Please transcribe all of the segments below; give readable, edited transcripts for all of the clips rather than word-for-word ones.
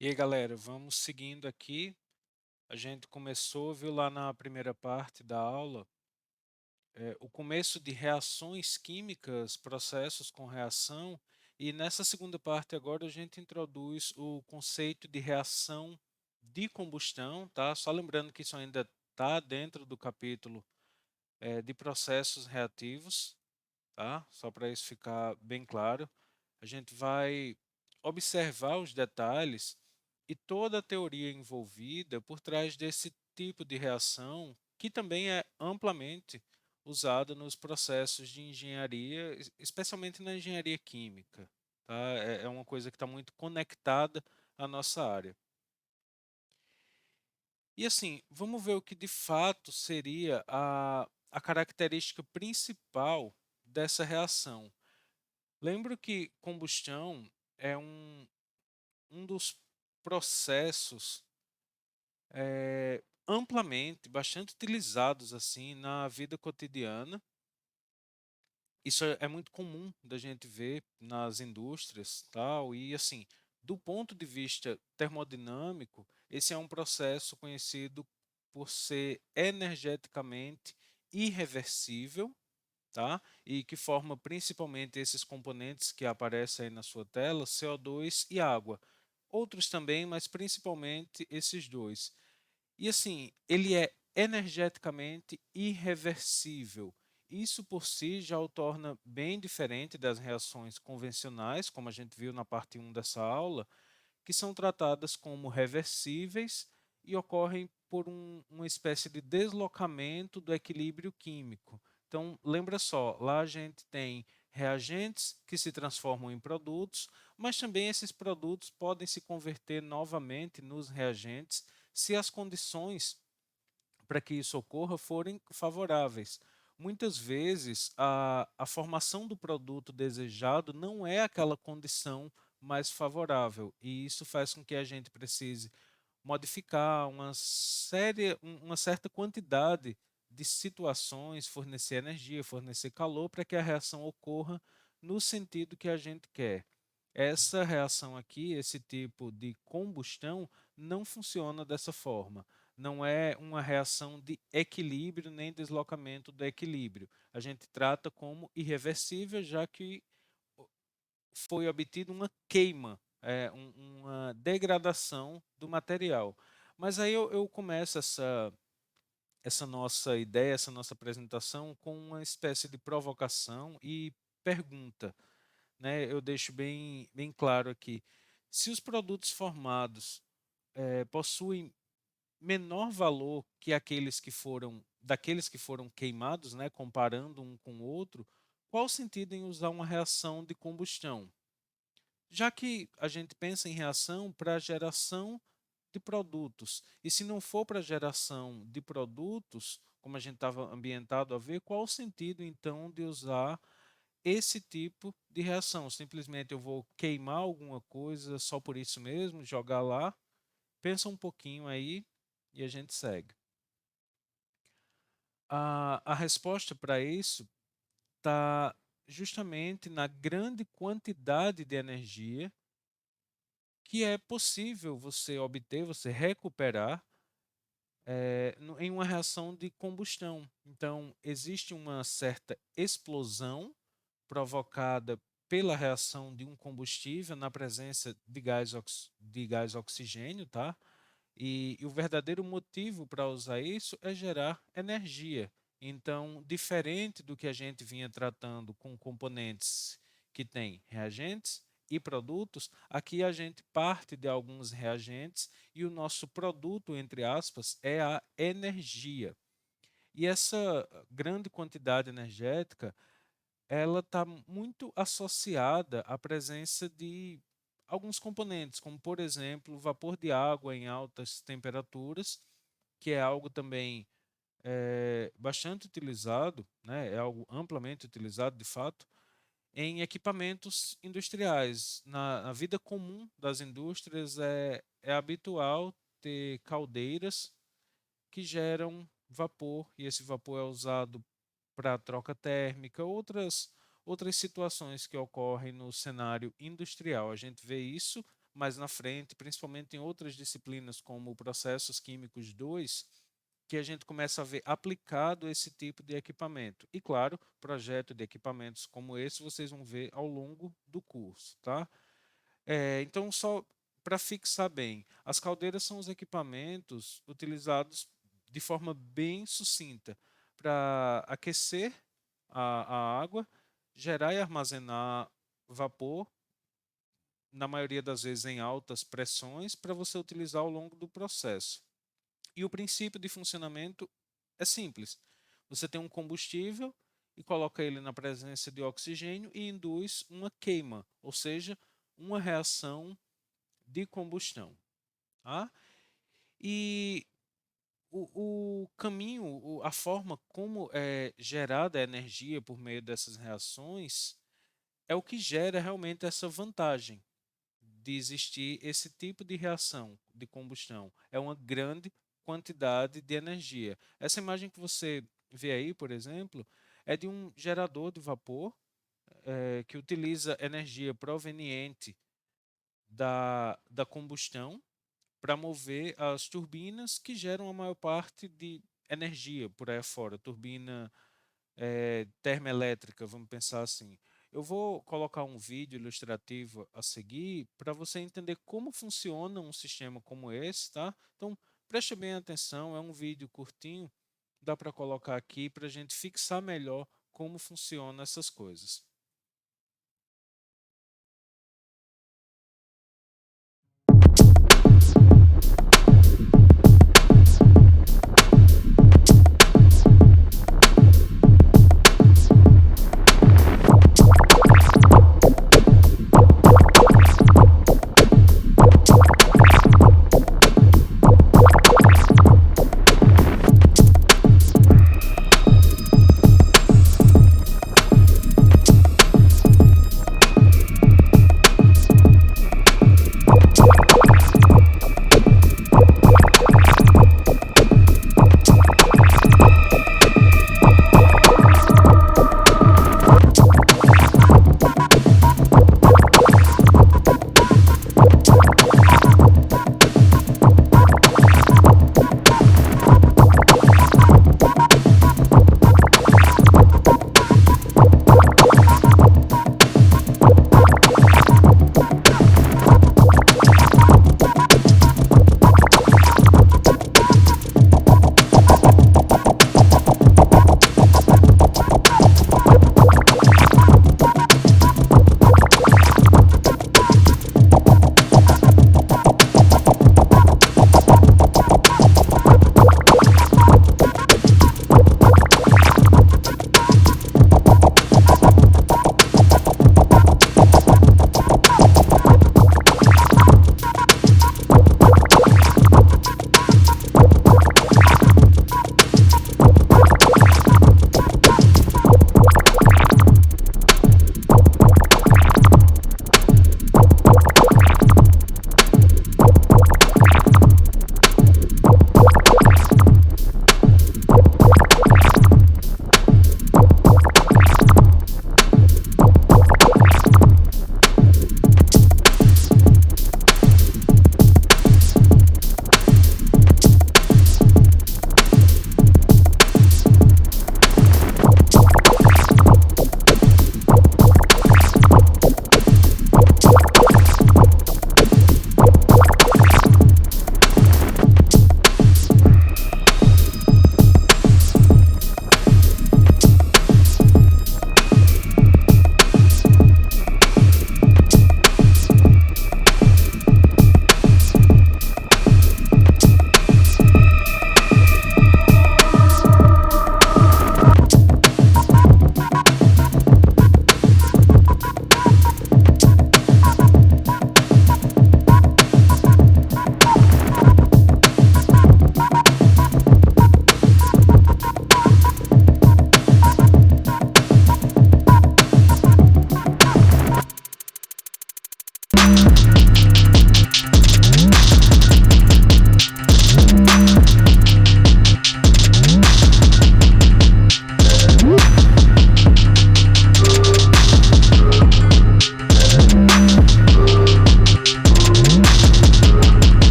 E aí, galera, vamos seguindo aqui. A gente começou, viu lá na primeira parte da aula, o começo de reações químicas, processos com reação, e nessa segunda parte agora a gente introduz o conceito de reação de combustão, tá? Só lembrando que isso ainda está dentro do capítulo de processos reativos, tá? Só para isso ficar bem claro. A gente vai observar os detalhes e toda a teoria envolvida por trás desse tipo de reação, que também é amplamente usada nos processos de engenharia, especialmente na engenharia química. Tá? É uma coisa que está muito conectada à nossa área. E assim, vamos ver o que de fato seria a característica principal dessa reação. Lembro que combustão é um dos processos amplamente, bastante utilizados assim na vida cotidiana. Isso é muito comum da gente ver nas indústrias, tal, e assim, do ponto de vista termodinâmico, esse é um processo conhecido por ser energeticamente irreversível, tá? E que forma principalmente esses componentes que aparecem aí na sua tela, CO2 e água. Outros também, mas principalmente esses dois. E assim, ele é energeticamente irreversível. Isso por si já o torna bem diferente das reações convencionais, como a gente viu na parte 1 dessa aula, que são tratadas como reversíveis e ocorrem por uma espécie de deslocamento do equilíbrio químico. Então, lembra só, lá a gente tem reagentes que se transformam em produtos, mas também esses produtos podem se converter novamente nos reagentes se as condições para que isso ocorra forem favoráveis. Muitas vezes, a formação do produto desejado não é aquela condição mais favorável, e isso faz com que a gente precise modificar uma certa quantidade de situações, fornecer energia, fornecer calor para que a reação ocorra no sentido que a gente quer. Essa reação aqui, esse tipo de combustão, não funciona dessa forma. Não é uma reação de equilíbrio nem deslocamento do equilíbrio. A gente trata como irreversível, já que foi obtida uma queima, uma degradação do material. Mas aí eu começo essa nossa ideia, essa nossa apresentação com uma espécie de provocação e pergunta, né? Eu deixo bem claro aqui. Se os produtos formados possuem menor valor que daqueles que foram queimados, né, comparando um com o outro, qual o sentido em usar uma reação de combustão? Já que a gente pensa em reação para geração de produtos, e se não for para geração de produtos, como a gente estava ambientado a ver, qual o sentido então de usar esse tipo de reação? Simplesmente eu vou queimar alguma coisa só por isso mesmo, jogar lá? Pensa um pouquinho aí e a gente segue. A resposta para isso está justamente na grande quantidade de energia que é possível você obter, você recuperar em uma reação de combustão. Então, existe uma certa explosão provocada pela reação de um combustível na presença de gás oxigênio, tá? E o verdadeiro motivo para usar isso é gerar energia. Então, diferente do que a gente vinha tratando com componentes que têm reagentes e produtos, aqui a gente parte de alguns reagentes e o nosso produto, entre aspas, é a energia. E essa grande quantidade energética, ela está muito associada à presença de alguns componentes, como por exemplo o vapor de água em altas temperaturas, que é algo também bastante utilizado, né, é algo amplamente utilizado de fato, em equipamentos industriais. Na vida comum das indústrias é habitual ter caldeiras que geram vapor, e esse vapor é usado para troca térmica, outras situações que ocorrem no cenário industrial. A gente vê isso mais na frente, principalmente em outras disciplinas como processos químicos 2, que a gente começa a ver aplicado esse tipo de equipamento. E claro, projeto de equipamentos como esse vocês vão ver ao longo do curso, tá? Então, só para fixar bem, as caldeiras são os equipamentos utilizados de forma bem sucinta para aquecer a água, gerar e armazenar vapor, na maioria das vezes em altas pressões, para você utilizar ao longo do processo. E o princípio de funcionamento é simples. Você tem um combustível e coloca ele na presença de oxigênio e induz uma queima, ou seja, uma reação de combustão. Tá? E o caminho, a forma como é gerada a energia por meio dessas reações é o que gera realmente essa vantagem de existir esse tipo de reação de combustão. É uma grande quantidade de energia. Essa imagem que você vê aí, por exemplo, é de um gerador de vapor que utiliza energia proveniente da combustão para mover as turbinas que geram a maior parte de energia por aí fora. Turbina termoelétrica, vamos pensar assim. Eu vou colocar um vídeo ilustrativo a seguir para você entender como funciona um sistema como esse, tá? Então, preste bem atenção, é um vídeo curtinho, dá para colocar aqui para a gente fixar melhor como funcionam essas coisas.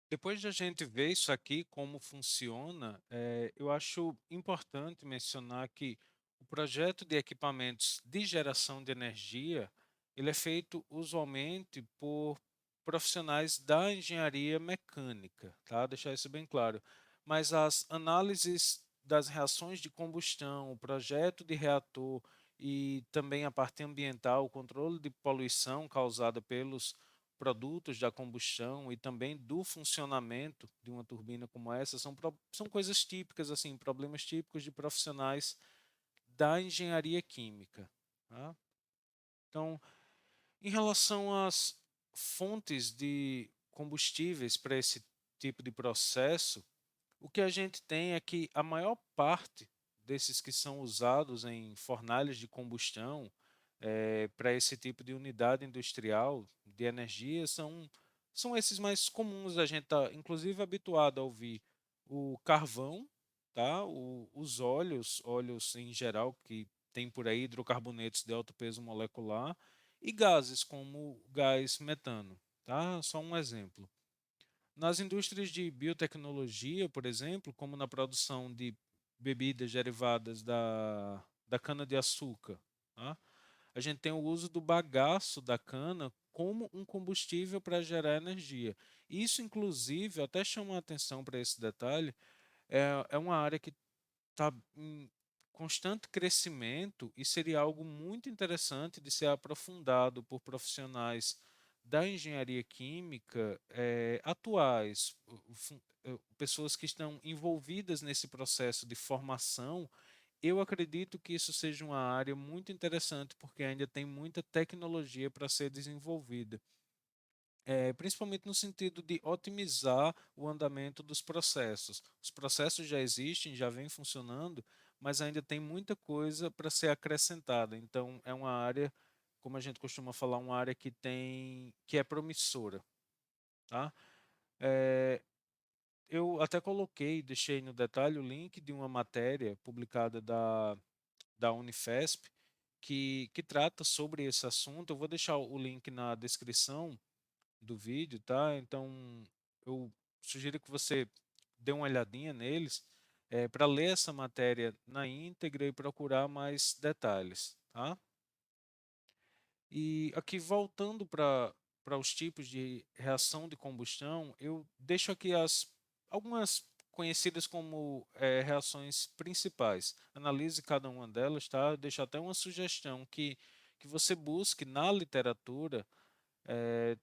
Depois de a gente ver isso aqui, como funciona, eu acho importante mencionar que o projeto de equipamentos de geração de energia, ele é feito usualmente por profissionais da engenharia mecânica, tá? Deixar isso bem claro. Mas as análises das reações de combustão, o projeto de reator e também a parte ambiental, o controle de poluição causada pelos produtos da combustão e também do funcionamento de uma turbina como essa são coisas típicas, assim, problemas típicos de profissionais da engenharia química. Tá? Então, em relação às fontes de combustíveis para esse tipo de processo, o que a gente tem é que a maior parte desses que são usados em fornalhas de combustão para esse tipo de unidade industrial de energia são esses mais comuns. A gente está, inclusive, habituado a ouvir o carvão, tá? Os óleos em geral que tem por aí, hidrocarbonetos de alto peso molecular, e gases como o gás metano. Tá? Só um exemplo. Nas indústrias de biotecnologia, por exemplo, como na produção de bebidas derivadas da cana-de-açúcar, tá? A gente tem o uso do bagaço da cana como um combustível para gerar energia. Isso, inclusive, até chama a atenção para esse detalhe, é uma área que está em constante crescimento e seria algo muito interessante de ser aprofundado por profissionais da engenharia química atuais, pessoas que estão envolvidas nesse processo de formação. Eu acredito que isso seja uma área muito interessante porque ainda tem muita tecnologia para ser desenvolvida, principalmente no sentido de otimizar o andamento dos processos. Os processos já existem, já vêm funcionando, mas ainda tem muita coisa para ser acrescentada. Então, é uma área, como a gente costuma falar, uma área que é promissora, tá? Eh, eu até coloquei, deixei no detalhe o link de uma matéria publicada da Unifesp que trata sobre esse assunto. Eu vou deixar o link na descrição do vídeo, tá? Então, eu sugiro que você dê uma olhadinha neles para ler essa matéria na íntegra e procurar mais detalhes, tá? E aqui voltando para os tipos de reação de combustão, eu deixo aqui algumas conhecidas como reações principais. Analise cada uma delas, tá? Deixo até uma sugestão que você busque na literatura.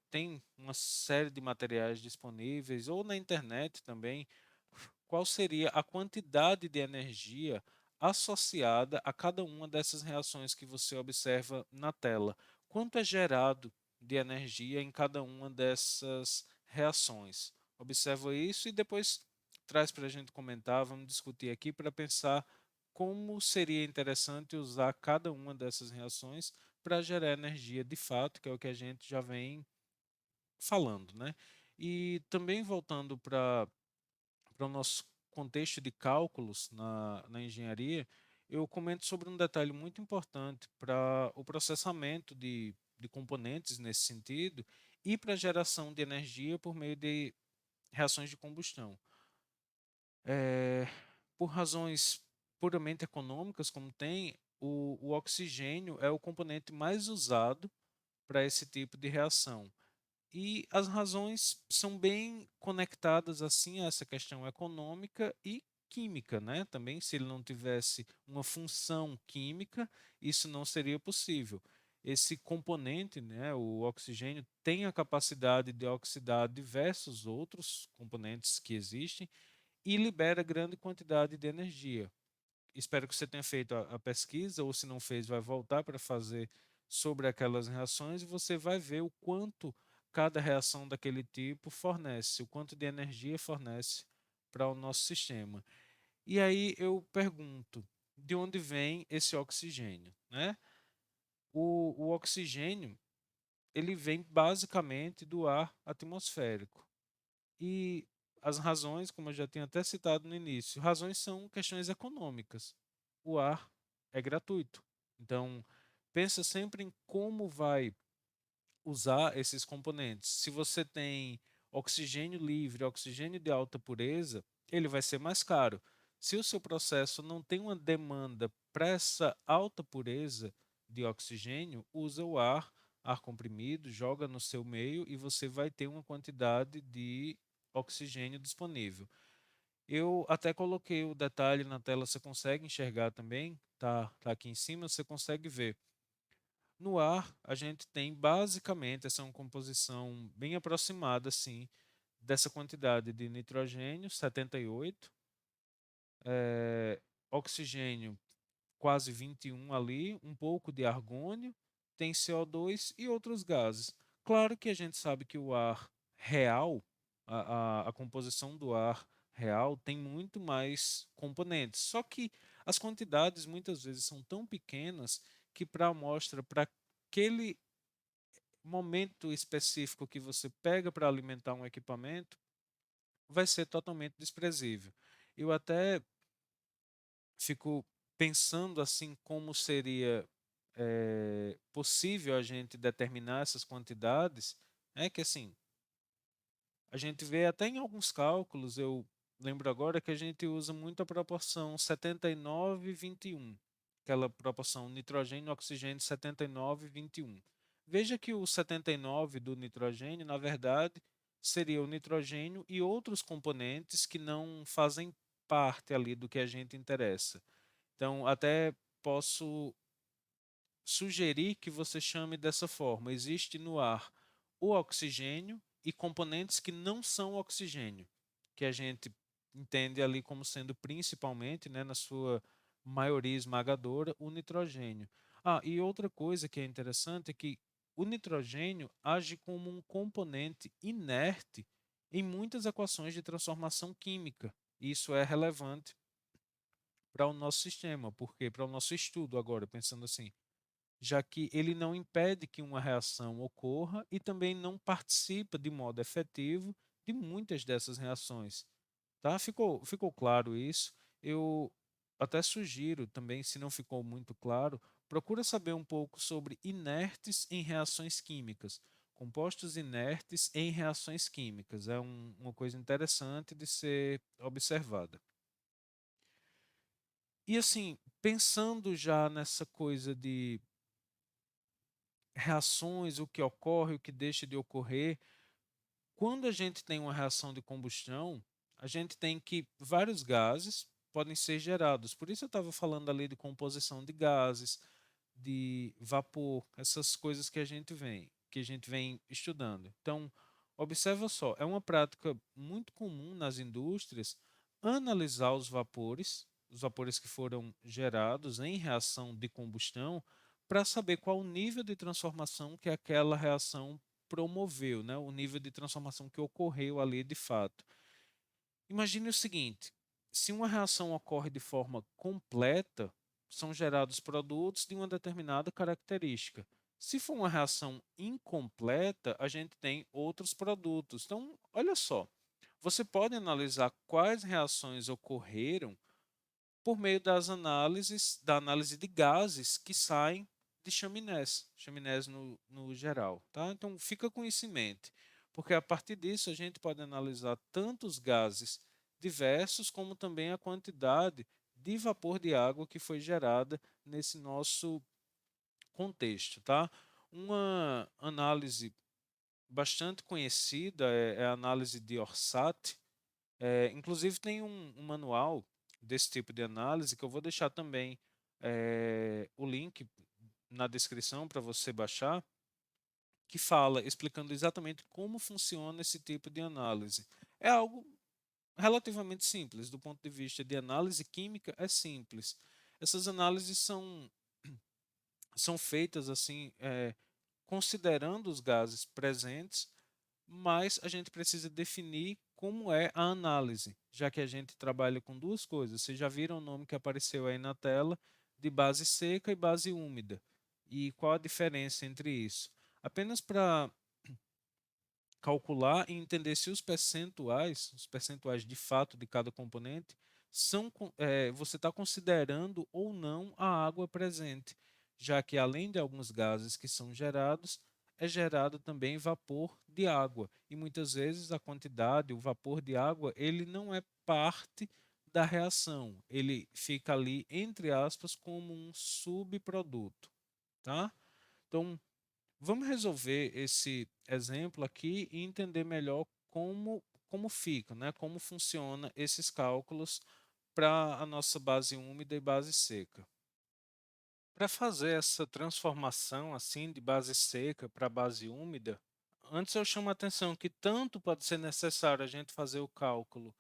Tem uma série de materiais disponíveis, ou na internet também, qual seria a quantidade de energia associada a cada uma dessas reações que você observa na tela. Quanto é gerado de energia em cada uma dessas reações? Observa isso e depois traz para a gente comentar, vamos discutir aqui para pensar como seria interessante usar cada uma dessas reações para gerar energia de fato, que é o que a gente já vem falando, né? E também voltando para o nosso contexto de cálculos na engenharia, eu comento sobre um detalhe muito importante para o processamento de componentes nesse sentido e para a geração de energia por meio de reações de combustão. Eh, por razões puramente econômicas, como tem, o oxigênio é o componente mais usado para esse tipo de reação. E as razões são bem conectadas assim a essa questão econômica e química, né? Também, se ele não tivesse uma função química, isso não seria possível. Esse componente, né, o oxigênio, tem a capacidade de oxidar diversos outros componentes que existem e libera grande quantidade de energia. Espero que você tenha feito a pesquisa, ou se não fez, vai voltar para fazer sobre aquelas reações e você vai ver o quanto cada reação daquele tipo fornece, o quanto de energia fornece para o nosso sistema. E aí eu pergunto, de onde vem esse oxigênio, né? O oxigênio, ele vem basicamente do ar atmosférico. E as razões, como eu já tinha até citado no início, razões são questões econômicas. O ar é gratuito. Então, pensa sempre em como vai usar esses componentes. Se você tem oxigênio livre, oxigênio de alta pureza, ele vai ser mais caro. Se o seu processo não tem uma demanda para essa alta pureza de oxigênio, usa o ar comprimido, joga no seu meio e você vai ter uma quantidade de oxigênio disponível. Eu até coloquei o detalhe na tela, você consegue enxergar também, tá aqui em cima, você consegue ver. No ar, a gente tem basicamente essa é uma composição bem aproximada assim dessa quantidade de nitrogênio, 78, oxigênio quase 21 ali, um pouco de argônio, tem CO2 e outros gases. Claro que a gente sabe que o ar real, a composição do ar real tem muito mais componentes. Só que as quantidades muitas vezes são tão pequenas que para a amostra, para aquele momento específico que você pega para alimentar um equipamento, vai ser totalmente desprezível. Eu até fico pensando assim como seria possível a gente determinar essas quantidades, é que assim, a gente vê até em alguns cálculos, eu lembro agora que a gente usa muito a proporção 79-21, aquela proporção nitrogênio, oxigênio 79-21. Veja que o 79 do nitrogênio, na verdade, seria o nitrogênio e outros componentes que não fazem parte ali do que a gente interessa. Então, até posso sugerir que você chame dessa forma. Existe no ar o oxigênio e componentes que não são oxigênio, que a gente entende ali como sendo principalmente, né, na sua maioria esmagadora, o nitrogênio. Ah, e outra coisa que é interessante é que o nitrogênio age como um componente inerte em muitas equações de transformação química. Isso é relevante para o nosso sistema, porque para o nosso estudo agora, pensando assim, já que ele não impede que uma reação ocorra e também não participa de modo efetivo de muitas dessas reações. Tá? Ficou claro isso? Eu até sugiro também, se não ficou muito claro, procura saber um pouco sobre inertes em reações químicas. Compostos inertes em reações químicas. É uma coisa interessante de ser observada. E assim, pensando já nessa coisa de reações, o que ocorre, o que deixa de ocorrer. Quando a gente tem uma reação de combustão, a gente tem que vários gases podem ser gerados. Por isso eu estava falando ali de composição de gases, de vapor, essas coisas que a gente vem estudando. Então, observa só, é uma prática muito comum nas indústrias analisar os vapores que foram gerados em reação de combustão, para saber qual o nível de transformação que aquela reação promoveu, né? O nível de transformação que ocorreu ali de fato. Imagine o seguinte: se uma reação ocorre de forma completa, são gerados produtos de uma determinada característica. Se for uma reação incompleta, a gente tem outros produtos. Então, olha só, você pode analisar quais reações ocorreram por meio da análise de gases que saem de chaminés no geral, tá? Então fica com isso em mente, porque a partir disso a gente pode analisar tanto os gases diversos como também a quantidade de vapor de água que foi gerada nesse nosso contexto, tá? Uma análise bastante conhecida é a análise de Orsat, inclusive tem um manual desse tipo de análise que eu vou deixar também o link na descrição para você baixar, que fala explicando exatamente como funciona esse tipo de análise. É algo relativamente simples, do ponto de vista de análise química, é simples. Essas análises são feitas assim, considerando os gases presentes, mas a gente precisa definir como é a análise, já que a gente trabalha com duas coisas. Vocês já viram o nome que apareceu aí na tela de base seca e base úmida. E qual a diferença entre isso? Apenas para calcular e entender se os percentuais de fato de cada componente, você está considerando ou não a água presente, já que além de alguns gases que são gerados, é gerado também vapor de água. E muitas vezes a quantidade, o vapor de água, ele não é parte da reação, ele fica ali, entre aspas, como um subproduto, tá? Então, vamos resolver esse exemplo aqui e entender melhor como fica, né? Como funciona esses cálculos para a nossa base úmida e base seca. Para fazer essa transformação assim de base seca para base úmida, antes eu chamo a atenção que tanto pode ser necessário a gente fazer o cálculo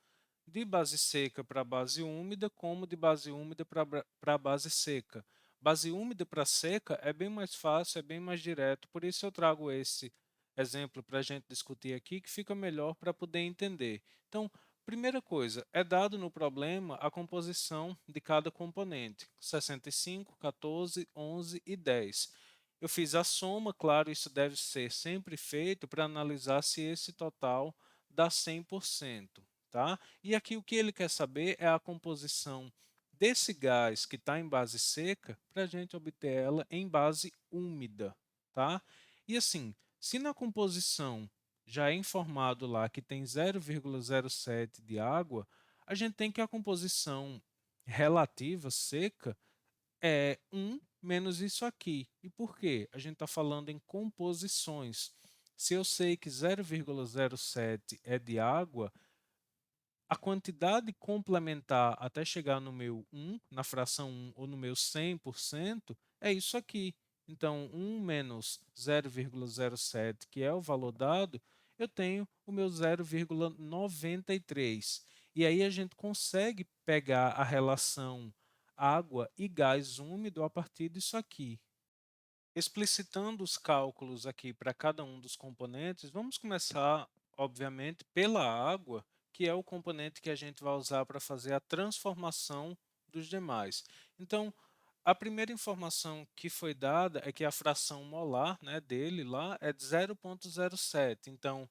de base seca para base úmida, como de base úmida para base seca. Base úmida para seca é bem mais fácil, é bem mais direto, por isso eu trago esse exemplo para a gente discutir aqui, que fica melhor para poder entender. Então, primeira coisa, é dado no problema a composição de cada componente, 65, 14, 11 e 10. Eu fiz a soma, claro, isso deve ser sempre feito para analisar se esse total dá 100%, tá? E aqui o que ele quer saber é a composição desse gás que está em base seca para a gente obter ela em base úmida, tá? E assim, se na composição já é informado lá que tem 0,07 de água, a gente tem que a composição relativa seca é 1 menos isso aqui. E por quê? A gente está falando em composições. Se eu sei que 0,07 é de água, a quantidade complementar até chegar no meu 1, na fração 1, ou no meu 100%, é isso aqui. Então, 1 menos 0,07, que é o valor dado, eu tenho o meu 0,93. E aí a gente consegue pegar a relação água e gás úmido a partir disso aqui. Explicitando os cálculos aqui para cada um dos componentes, vamos começar, obviamente, pela água, que é o componente que a gente vai usar para fazer a transformação dos demais. Então, a primeira informação que foi dada é que a fração molar, né, dele lá é de 0,07. Então,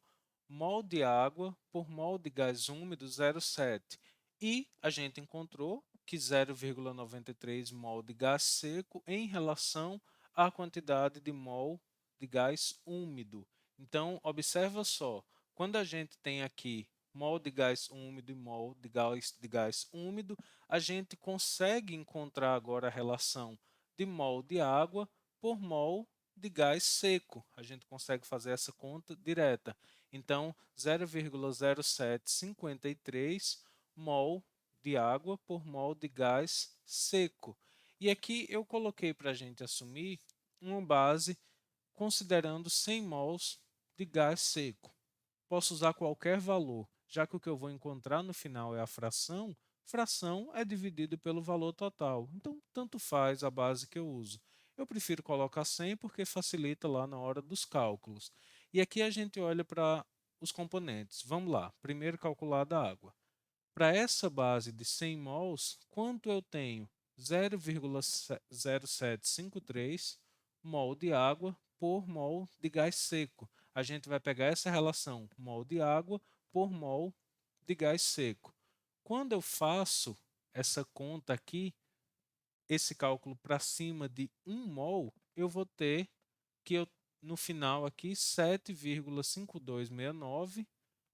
mol de água por mol de gás úmido 0,7. E a gente encontrou que 0,93 mol de gás seco em relação à quantidade de mol de gás úmido. Então, observa só, quando a gente tem aqui mol de gás úmido e mol de gás úmido, a gente consegue encontrar agora a relação de mol de água por mol de gás seco. A gente consegue fazer essa conta direta. Então, 0,0753 mol de água por mol de gás seco. E aqui eu coloquei para a gente assumir uma base considerando 100 mols de gás seco. Posso usar qualquer valor, já que o que eu vou encontrar no final é a fração. Fração é dividido pelo valor total, então tanto faz a base que eu uso. Eu prefiro colocar 100 porque facilita lá na hora dos cálculos. E aqui a gente olha para os componentes. Vamos lá, primeiro calcular da água. Para essa base de 100 mols, quanto eu tenho? 0,0753 mol de água por mol de gás seco. A gente vai pegar essa relação mol de água por mol de gás seco. Quando eu faço essa conta aqui, esse cálculo para cima de 1 mol, eu vou ter que no final aqui 7,5269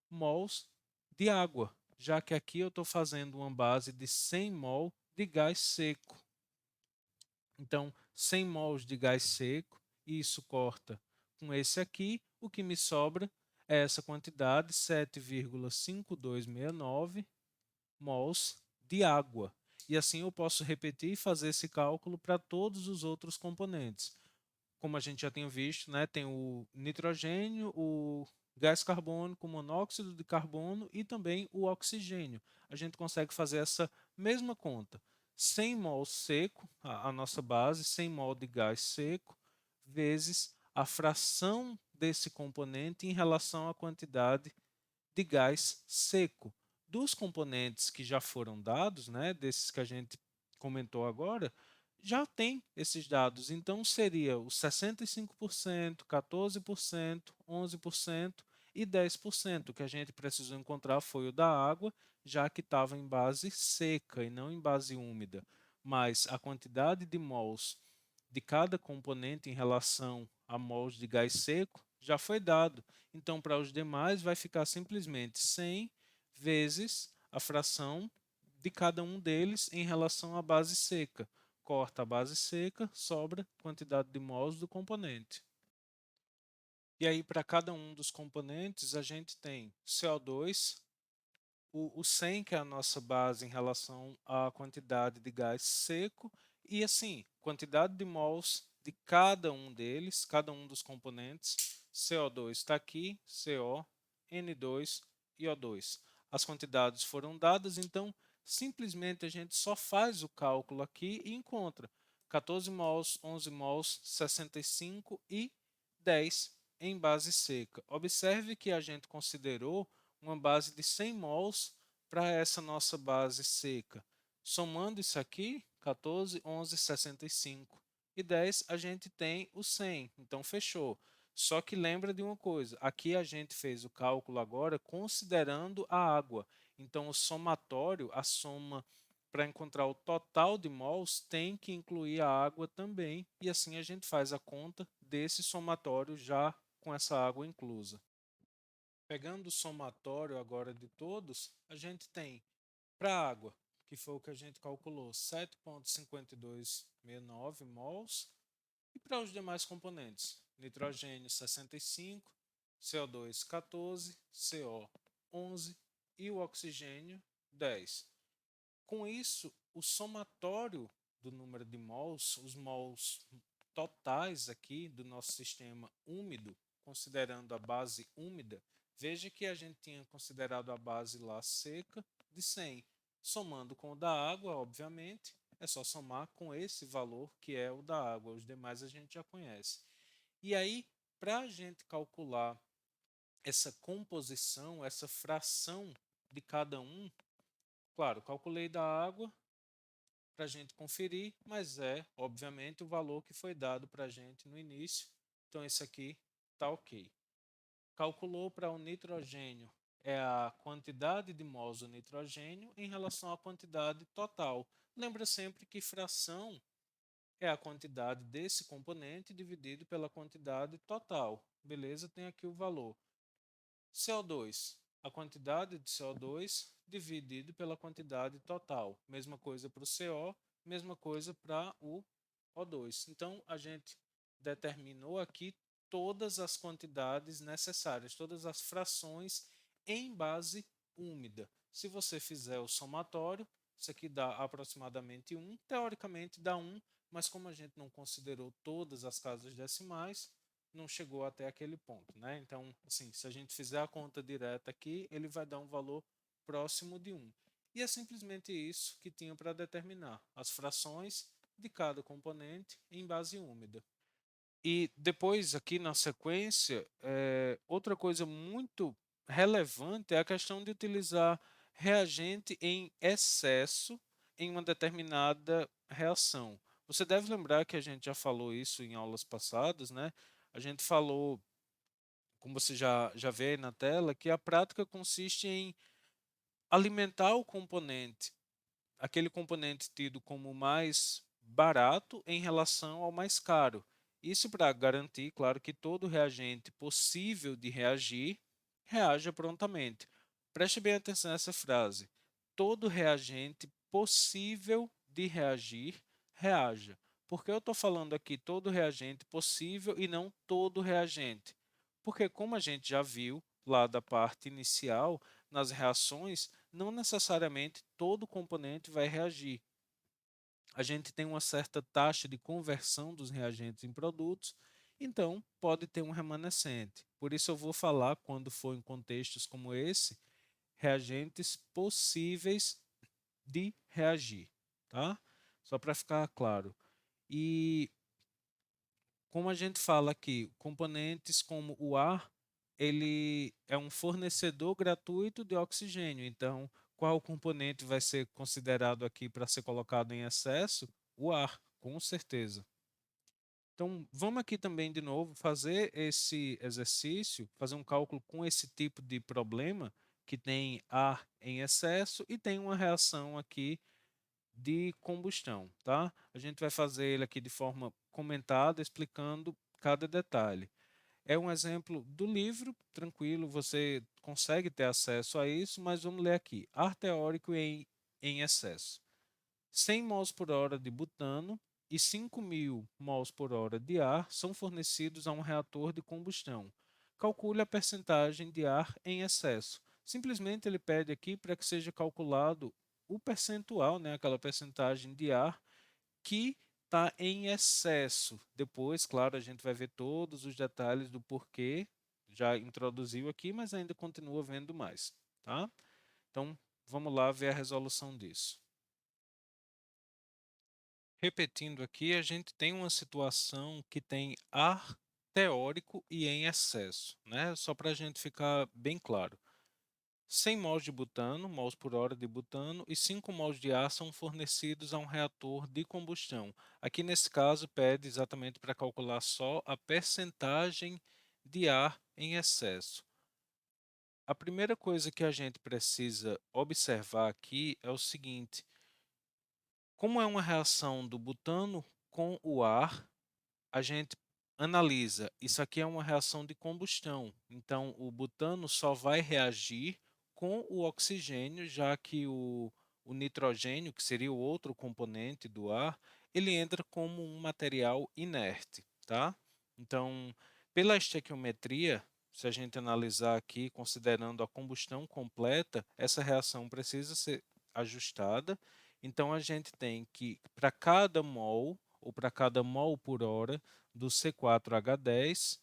mols de água, já que aqui eu estou fazendo uma base de 100 mol de gás seco. Então, 100 mols de gás seco, isso corta com esse aqui, o que me sobra é essa quantidade, 7,5269 mols de água. E assim eu posso repetir e fazer esse cálculo para todos os outros componentes. Como a gente já tinha visto, né, tem o nitrogênio, o gás carbônico, o monóxido de carbono e também o oxigênio. A gente consegue fazer essa mesma conta. 100 mol seco, a nossa base, 100 mol de gás seco, vezes a fração desse componente em relação à quantidade de gás seco. Dos componentes que já foram dados, né, desses que a gente comentou agora, já tem esses dados. Então, seria os 65%, 14%, 11% e 10%. O que a gente precisou encontrar foi o da água, já que estava em base seca e não em base úmida. Mas a quantidade de mols de cada componente em relação a mols de gás seco já foi dado. Então, para os demais, vai ficar simplesmente 100 vezes a fração de cada um deles em relação à base seca. Corta a base seca, sobra a quantidade de mols do componente. E aí, para cada um dos componentes, a gente tem CO2, o 100, que é a nossa base em relação à quantidade de gás seco, e assim, quantidade de mols de cada um deles, cada um dos componentes. CO2 está aqui, CO, N2 e O2. As quantidades foram dadas, então simplesmente a gente só faz o cálculo aqui e encontra 14 mols, 11 mols, 65 e 10 em base seca. Observe que a gente considerou uma base de 100 mols para essa nossa base seca. Somando isso aqui, 14, 11, 65 e 10, a gente tem o 100. Então, fechou. Só que lembra de uma coisa, aqui a gente fez o cálculo agora considerando a água. Então, o somatório, a soma para encontrar o total de mols, tem que incluir a água também. E assim a gente faz a conta desse somatório já com essa água inclusa. Pegando o somatório agora de todos, a gente tem para a água, que foi o que a gente calculou, 7,5269 mols, e para os demais componentes, nitrogênio 65, CO2 14, CO 11 e o oxigênio 10. Com isso, o somatório do número de mols, os mols totais aqui do nosso sistema úmido, considerando a base úmida, veja que a gente tinha considerado a base lá seca de 100. Somando com o da água, obviamente, é só somar com esse valor que é o da água. Os demais a gente já conhece. E aí, para a gente calcular essa composição, essa fração de cada um, claro, calculei da água para a gente conferir, mas é, obviamente, o valor que foi dado para a gente no início. Então, esse aqui está ok. Calculou para o nitrogênio, é a quantidade de mols do nitrogênio em relação à quantidade total. Lembra sempre que fração é a quantidade desse componente dividido pela quantidade total. Beleza? Tem aqui o valor. CO2, a quantidade de CO2 dividido pela quantidade total. Mesma coisa para o CO, mesma coisa para o O2. Então, a gente determinou aqui todas as quantidades necessárias, todas as frações em base úmida. Se você fizer o somatório, isso aqui dá aproximadamente 1, teoricamente dá 1, mas como a gente não considerou todas as casas decimais, não chegou até aquele ponto, né? Então, assim, se a gente fizer a conta direta aqui, ele vai dar um valor próximo de 1. E é simplesmente isso que tinha para determinar as frações de cada componente em base úmida. E depois, aqui na sequência, outra coisa muito relevante é a questão de utilizar reagente em excesso em uma determinada reação. Você deve lembrar que a gente já falou isso em aulas passadas, né? A gente falou, como você já vê aí na tela, que a prática consiste em alimentar o componente, aquele componente tido como mais barato em relação ao mais caro. Isso para garantir, claro, que todo reagente possível de reagir reaja prontamente. Preste bem atenção nessa frase. Todo reagente possível de reagir reaja. Por que eu estou falando aqui todo reagente possível e não todo reagente? Porque, como a gente já viu lá da parte inicial, nas reações, não necessariamente todo componente vai reagir. A gente tem uma certa taxa de conversão dos reagentes em produtos, então pode ter um remanescente. Por isso eu vou falar, quando for em contextos como esse, reagentes possíveis de reagir, tá? Só para ficar claro. E como a gente fala aqui, componentes como o ar, ele é um fornecedor gratuito de oxigênio. Então, qual componente vai ser considerado aqui para ser colocado em excesso? O ar, com certeza. Então, vamos aqui também de novo fazer esse exercício, fazer um cálculo com esse tipo de problema que tem ar em excesso e tem uma reação aqui de combustão, tá? A gente vai fazer ele aqui de forma comentada, explicando cada detalhe. É um exemplo do livro, tranquilo, você consegue ter acesso a isso, mas vamos ler aqui. Ar teórico em excesso. 100 mols por hora de butano e 5.000 mols por hora de ar são fornecidos a um reator de combustão. Calcule a percentagem de ar em excesso. Simplesmente ele pede aqui para que seja calculado o percentual, né, aquela percentagem de ar que está em excesso. Depois, claro, a gente vai ver todos os detalhes do porquê, já introduziu aqui, mas ainda continua vendo mais, tá? Então, vamos lá ver a resolução disso. Repetindo aqui, a gente tem uma situação que tem ar teórico e em excesso, né? Só para a gente ficar bem claro. 100 mols de butano, mols por hora de butano, e 5 mols de ar são fornecidos a um reator de combustão. Aqui nesse caso pede exatamente para calcular só a percentagem de ar em excesso. A primeira coisa que a gente precisa observar aqui é o seguinte: como é uma reação do butano com o ar, a gente analisa, isso aqui é uma reação de combustão, então o butano só vai reagir com o oxigênio, já que o nitrogênio, que seria o outro componente do ar, ele entra como um material inerte, tá? Então, pela estequiometria, se a gente analisar aqui, considerando a combustão completa, essa reação precisa ser ajustada. Então, a gente tem que, para cada mol, ou para cada mol por hora do C4H10,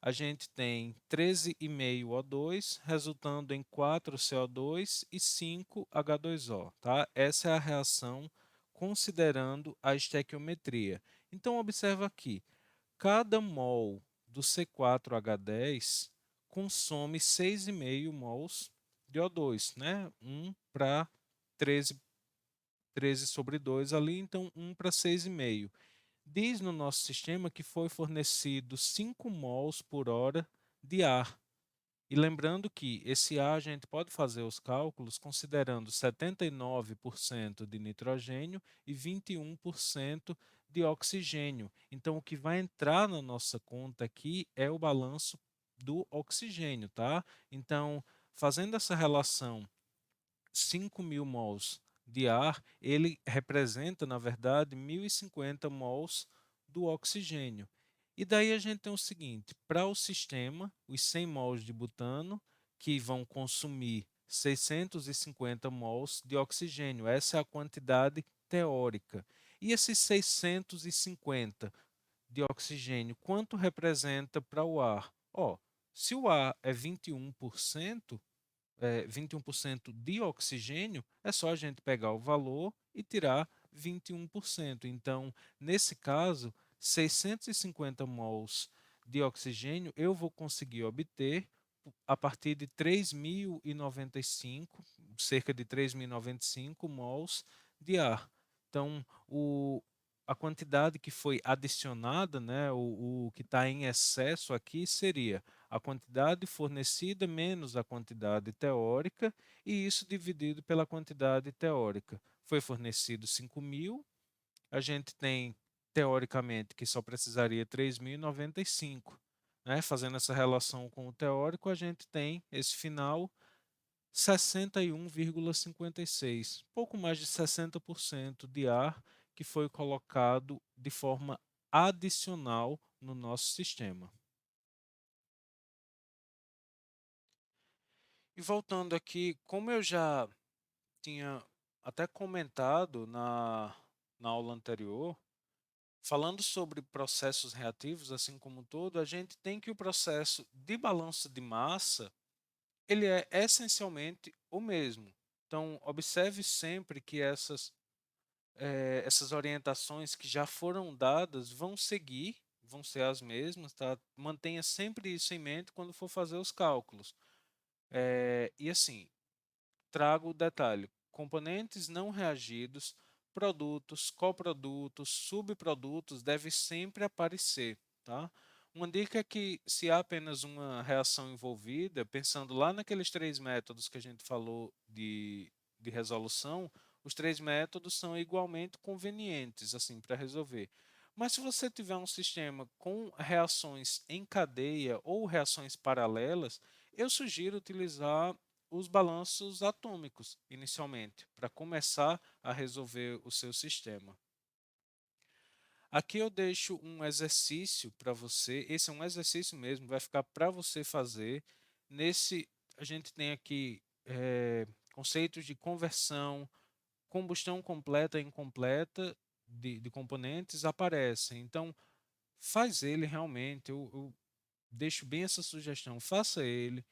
a gente tem 13,5 O2, resultando em 4 CO2 e 5 H2O, tá? Essa é a reação considerando a estequiometria. Então, observa aqui, cada mol do C4H10 consome 6,5 mols de O2, né? 1 para 13 sobre 2 ali, então 1 para 6,5. Diz no nosso sistema que foi fornecido 5 mols por hora de ar. E lembrando que esse ar a gente pode fazer os cálculos considerando 79% de nitrogênio e 21% de oxigênio. Então, o que vai entrar na nossa conta aqui é o balanço do oxigênio, tá? Então, fazendo essa relação 5.000 mols de ar, ele representa, na verdade, 1.050 mols do oxigênio. E daí a gente tem o seguinte: para o sistema, os 100 mols de butano, que vão consumir 650 mols de oxigênio. Essa é a quantidade teórica. E esses 650 de oxigênio, quanto representa para o ar? Ó, se o ar é 21%, 21% de oxigênio, é só a gente pegar o valor e tirar 21%. Então, nesse caso, 650 mols de oxigênio eu vou conseguir obter a partir de 3.095, cerca de 3.095 mols de ar. Então, a quantidade que foi adicionada, né, o que está em excesso aqui seria a quantidade fornecida menos a quantidade teórica, e isso dividido pela quantidade teórica. Foi fornecido 5.000, a gente tem, teoricamente, que só precisaria 3.095. Né? Fazendo essa relação com o teórico, a gente tem esse final 61,56, pouco mais de 60% de ar que foi colocado de forma adicional no nosso sistema. E voltando aqui, como eu já tinha até comentado na aula anterior, falando sobre processos reativos, assim como um todo, a gente tem que o processo de balanço de massa, ele é essencialmente o mesmo. Então, observe sempre que essas orientações que já foram dadas vão seguir, vão ser as mesmas, tá? Mantenha sempre isso em mente quando for fazer os cálculos. E assim, trago o detalhe: componentes não reagidos, produtos, coprodutos, subprodutos devem sempre aparecer, tá? Uma dica é que, se há apenas uma reação envolvida, pensando lá naqueles três métodos que a gente falou de resolução, os três métodos são igualmente convenientes assim para resolver. Mas se você tiver um sistema com reações em cadeia ou reações paralelas, eu sugiro utilizar os balanços atômicos inicialmente, para começar a resolver o seu sistema. Aqui eu deixo um exercício para você. Esse é um exercício mesmo, vai ficar para você fazer. Nesse, a gente tem aqui conceitos de conversão, combustão completa e incompleta de componentes aparecem. Então, faz ele realmente. Eu deixo bem essa sugestão. Faça ele,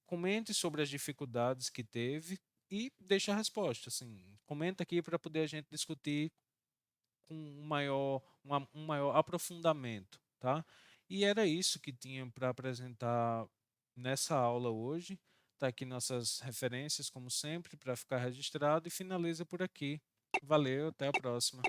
comente sobre as dificuldades que teve e deixe a resposta. Assim, comenta aqui para poder a gente discutir com um maior aprofundamento, tá? E era isso que tinha para apresentar nessa aula hoje. Tá aqui nossas referências, como sempre, para ficar registrado, e finaliza por aqui. Valeu, até a próxima.